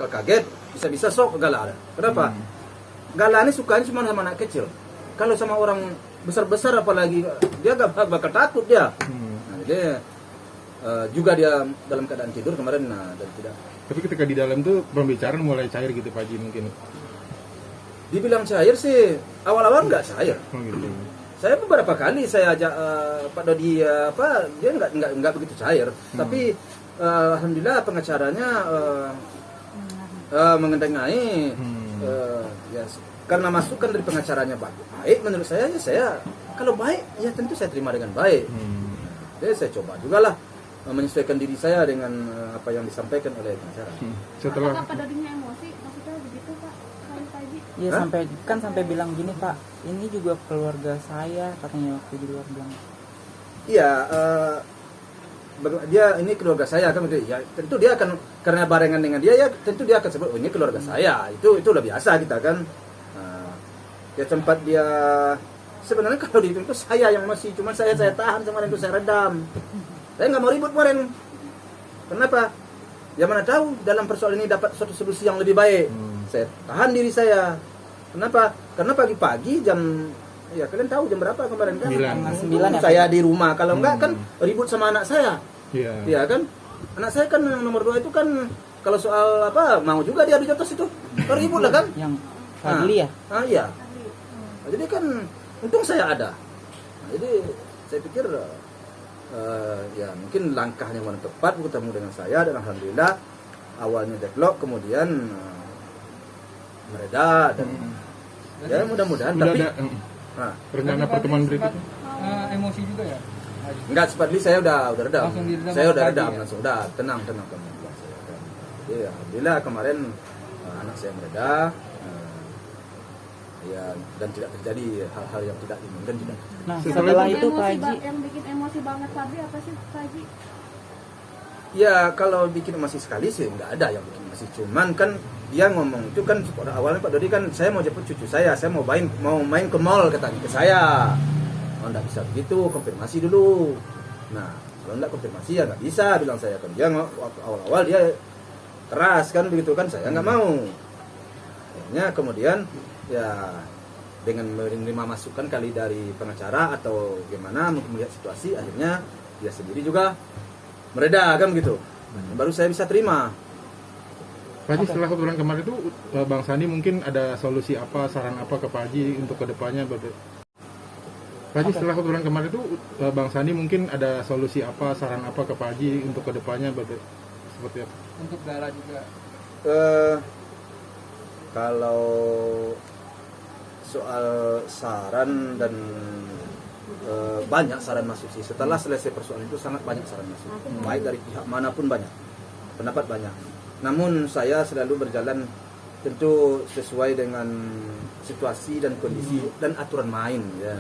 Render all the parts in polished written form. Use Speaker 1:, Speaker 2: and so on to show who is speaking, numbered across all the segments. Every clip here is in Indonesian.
Speaker 1: kaget, bisa-bisa sok galak. Kenapa? Galak ini sukanya cuma sama anak kecil. Kalau sama orang besar-besar apalagi dia gak bakal takut dia. Nah, jadi juga dia dalam keadaan tidur kemarin dan tidak.
Speaker 2: Tapi ketika di dalam tuh pembicaraan mulai cair gitu Pak Haji mungkin.
Speaker 1: Dibilang cair sih awal-awal nggak cair.
Speaker 2: Gitu.
Speaker 1: Saya beberapa kali saya ajak Pak Dodi dia nggak begitu cair. Tapi alhamdulillah pengacaranya mengendengai ya karena masukan dari pengacaranya baik menurut saya ya saya kalau baik ya tentu saya terima dengan baik. Jadi saya coba juga lah menyesuaikan diri saya dengan apa yang disampaikan oleh pengacara.
Speaker 3: Setelah apakah Pak Dodinya emosi maksudnya begitu Pak Haji?
Speaker 4: Iya sampai bilang gini Pak, ini juga keluarga saya katanya waktu di luar bilang.
Speaker 1: Iya, dia ini keluarga saya kan gitu. Ya tentu dia akan karena barengan dengan dia ya tentu dia akan sebut ini keluarga saya. Itu udah biasa kita kan. Ya tempat dia sebenarnya kalau dihitung itu saya yang masih cuma saya tahan sama itu saya redam. Saya nggak mau ribut kemarin. Kenapa? Ya mana tahu dalam persoalan ini dapat suatu solusi yang lebih baik. Saya tahan diri saya. Kenapa? Karena pagi-pagi jam ya kalian tahu jam berapa kemarin kan?
Speaker 4: 9
Speaker 1: saya di rumah. Kalau enggak kan ribut sama anak saya.
Speaker 2: Iya.
Speaker 1: Iya kan? Anak saya kan yang nomor 2 itu kan kalau soal apa mau juga dia di atas itu. Kalau ribut lah kan?
Speaker 4: Yang Fadli ya?
Speaker 1: Iya. Nah, jadi kan untung saya ada. Nah, jadi saya pikir ya mungkin langkahnya yang tepat bertemu dengan saya dan alhamdulillah awalnya deadlock kemudian mereda dan ya mudah-mudahan tapi
Speaker 2: rencana pertemuan berikutnya
Speaker 5: emosi juga ya?
Speaker 1: Enggak, seperti saya udah redam. Saya udah redam
Speaker 5: ya?
Speaker 1: langsung udah tenang kamu. Jadi alhamdulillah kemarin anak saya mereda ya dan tidak terjadi hal-hal yang tidak diinginkan tidak.
Speaker 4: Nah, setelah itu Pak Haji
Speaker 3: Yang bikin emosi banget Fadli apa sih Pak Haji?
Speaker 1: Ya kalau bikin emosi sekali sih nggak ada yang bikin emosi. Cuman kan dia ngomong itu kan pada awalnya Pak Dodi kan saya mau jemput cucu saya mau main ke mall ke saya. Oh nggak bisa begitu, konfirmasi dulu. Nah kalau nggak konfirmasi ya nggak bisa bilang saya kan dia waktu awal-awal dia keras kan begitu kan saya nggak mau. Akhirnya kemudian ya dengan menerima masukan kali dari pengacara atau gimana melihat situasi akhirnya dia sendiri juga mereda kan begitu baru saya bisa terima.
Speaker 2: Pak Haji setelah obrolan kemarin itu Bang Sandi mungkin ada solusi apa saran apa ke Pak Haji untuk kedepannya Pak Haji setelah obrolan kemarin itu Bang Sandi mungkin ada solusi apa saran apa ke Pak Haji untuk kedepannya seperti apa
Speaker 5: Untuk Dara juga
Speaker 1: kalau soal saran dan banyak saran masuk sih. Setelah selesai persoalan itu sangat banyak saran masuk. Baik dari pihak manapun banyak. Pendapat banyak. Namun saya selalu berjalan tentu sesuai dengan situasi dan kondisi dan aturan main ya.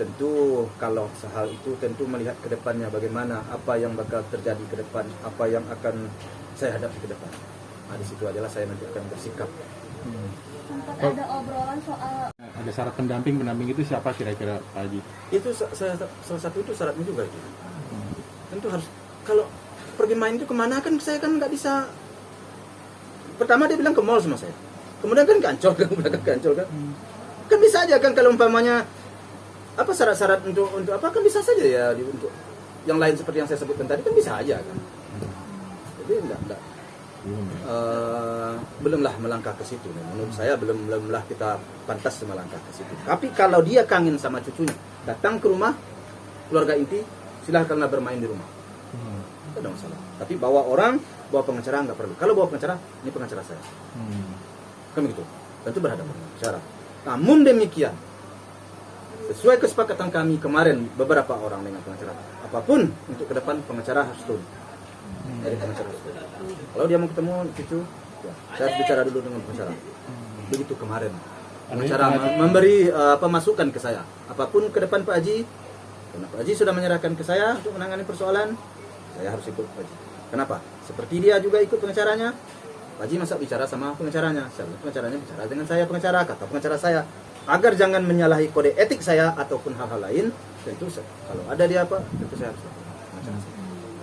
Speaker 1: Tentu kalau hal itu tentu melihat ke depannya bagaimana apa yang bakal terjadi ke depan, apa yang akan saya hadapi ke depan. Nah, di situ ajalah saya nanti akan bersikap.
Speaker 3: Sempat ada obrolan soal
Speaker 2: ada syarat pendamping itu siapa kira-kira Pak Haji?
Speaker 1: Itu salah satu itu syaratnya juga itu. Tentu harus kalau pergi main itu kemana kan saya kan nggak bisa. Pertama dia bilang ke mall sama saya, kemudian kan Ancol kan. Kan bisa aja kan kalau umpamanya apa syarat-syarat untuk apa kan bisa saja ya untuk yang lain seperti yang saya sebutkan tadi kan bisa aja kan. Jadi enggak belumlah melangkah ke situ. Menurut saya belumlah kita pantas melangkah ke situ. Tapi kalau dia kangen sama cucunya, datang ke rumah keluarga inti, silahkanlah bermain di rumah. Tidak ada masalah. Tapi bawa pengacara nggak perlu. Kalau bawa pengacara, ini pengacara saya. Kan begitu. Tentu berhadapan dengan pengacara. Namun demikian, sesuai kesepakatan kami kemarin beberapa orang dengan pengacara, apapun untuk ke depan pengacara harus turun. Dari pengacara harus turun. Kalau dia mau ketemu cucu, ya, saya harus bicara dulu dengan pengacara. Begitu kemarin. Pengacara memberi masukan ke saya. Apapun ke depan Pak Haji, karena Pak Haji sudah menyerahkan ke saya untuk menangani persoalan, saya harus ikut Pak Haji. Kenapa? Seperti dia juga ikut pengacaranya. Pak Haji masa bicara sama pengacaranya. Pengacaranya bicara dengan saya pengacara, kata pengacara saya. Agar jangan menyalahi kode etik saya ataupun hal-hal lain, tentu kalau ada dia tentu saya harus pengacara saya.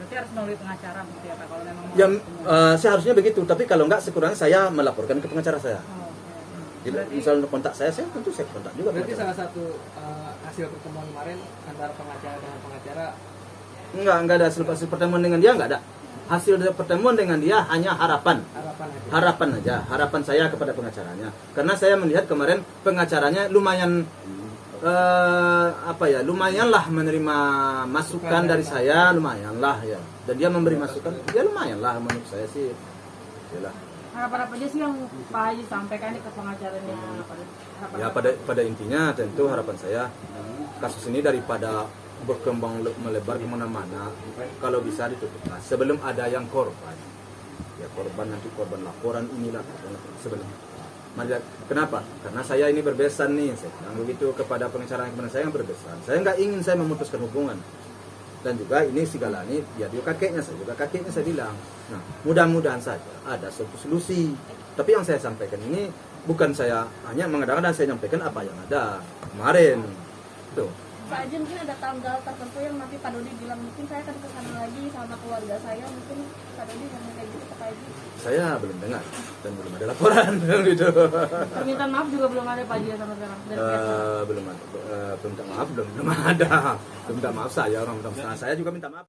Speaker 3: berarti harus melalui pengacara begitu ya Pak kalau memang mau
Speaker 1: Ya
Speaker 3: ketemu.
Speaker 1: seharusnya begitu, tapi kalau enggak sekurangnya saya melaporkan ke pengacara saya.
Speaker 3: Oh, oke.
Speaker 1: Jadi
Speaker 5: Berarti-
Speaker 1: misalnya kontak saya tentu saya kontak juga
Speaker 5: Berarti
Speaker 1: pengacara.
Speaker 5: salah satu hasil pertemuan kemarin antara pengacara dengan pengacara
Speaker 1: Enggak ada hasil pertemuan dengan dia, enggak ada. Hasil dari pertemuan dengan dia hanya harapan.
Speaker 5: harapan aja.
Speaker 1: Harapan saya kepada pengacaranya. Karena saya melihat kemarin pengacaranya lumayan lumayanlah menerima masukan dari saya, lumayanlah ya. Dan dia memberi masukan, ya lumayanlah menurut saya sih. Yalah.
Speaker 3: Harapan apa aja sih yang Pak Haji sampaikan ke pengacaranya?
Speaker 1: Ya pada intinya tentu harapan saya kasus ini daripada berkembang melebar kemana-mana, kalau bisa ditutupkan sebelum ada yang korban. Ya korban nanti korban laporan inilah sebelum. Kenapa? Karena saya ini berbesan nih, saya bilang begitu kepada pengacara yang kepada saya yang berbesan. Saya nggak ingin saya memutuskan hubungan. Dan juga ini si Galani, dia juga kakeknya, saya juga kakeknya saya bilang. Nah, mudah-mudahan saja ada suatu solusi. Tapi yang saya sampaikan ini bukan saya hanya mengadakan dan saya nyampaikan apa yang ada kemarin. Tuh.
Speaker 3: Pak Haji mungkin ada tanggal tertentu yang nanti Pak Dodi bilang mungkin saya akan ke sana lagi sama keluarga saya, mungkin Pak Dodi ngomong kayak gitu ke Pak Haji.
Speaker 1: Saya belum dengar dan belum ada laporan gitu.
Speaker 3: Permintaan maaf juga belum ada Pak Haji sama sekarang dari pihak sana.
Speaker 1: Belum ada. Permintaan maaf belum ada. Minta maaf saya, orang minta maaf saya juga minta maaf.